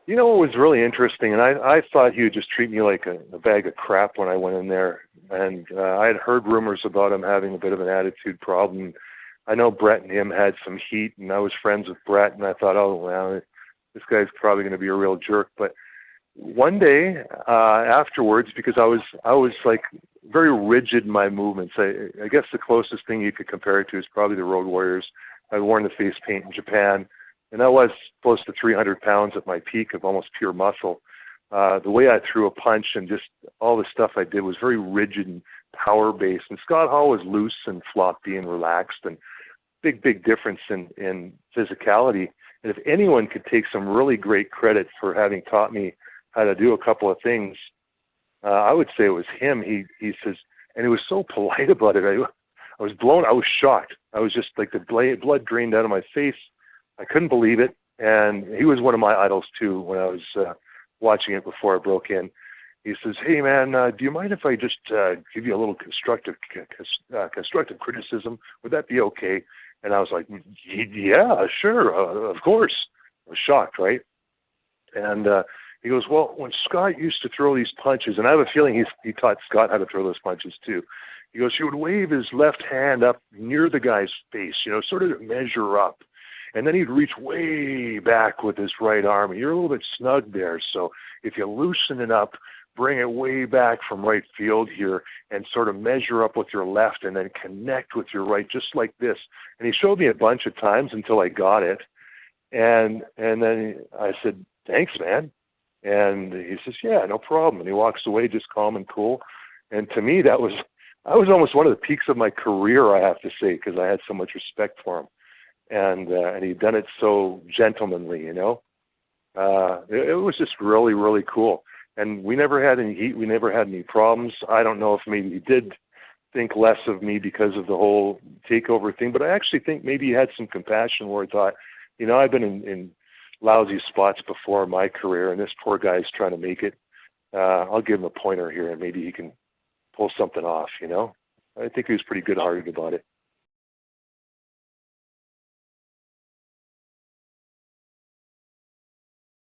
You know what was really interesting, and I thought he would just treat me like a bag of crap when I went in there. And I had heard rumors about him having a bit of an attitude problem. I know Brett and him had some heat, and I was friends with Brett, and I thought, oh, well, this guy's probably going to be a real jerk. But one day afterwards, because I was like very rigid in my movements. I guess the closest thing you could compare it to is probably the Road Warriors. I'd worn the face paint in Japan, and I was close to 300 pounds at my peak of almost pure muscle. The way I threw a punch and just all the stuff I did was very rigid and power-based. And Scott Hall was loose and floppy and relaxed, and big difference in physicality. And if anyone could take some really great credit for having taught me how to do a couple of things, I would say it was him. He says, and he was so polite about it. I was blown. I was shocked. I was just like the blood drained out of my face. I couldn't believe it. And he was one of my idols too when I was watching it before I broke in. He says, "Hey man, do you mind if I just give you a little constructive criticism? Would that be okay?" And I was like, "Yeah, sure, of course." I was shocked, right? And he goes, "Well, when Scott used to throw these punches," and I have a feeling he taught Scott how to throw those punches too. He goes, he would wave his left hand up near the guy's face, sort of to measure up. And then he'd reach way back with his right arm. And you're a little bit snug there. So if you loosen it up, bring it way back from right field here and sort of measure up with your left and then connect with your right, just like this. And he showed me a bunch of times until I got it. And then I said, "Thanks, man." And he says, "Yeah, no problem." And he walks away just calm and cool. And to me, I was almost one of the peaks of my career, I have to say, because I had so much respect for him. And he'd done it so gentlemanly, It was just really, really cool. And we never had any heat. We never had any problems. I don't know if maybe he did think less of me because of the whole takeover thing, but I actually think maybe he had some compassion where he thought, I've been in lousy spots before in my career, and this poor guy's trying to make it. I'll give him a pointer here, and maybe he can pull something off, I think he was pretty good-hearted about it.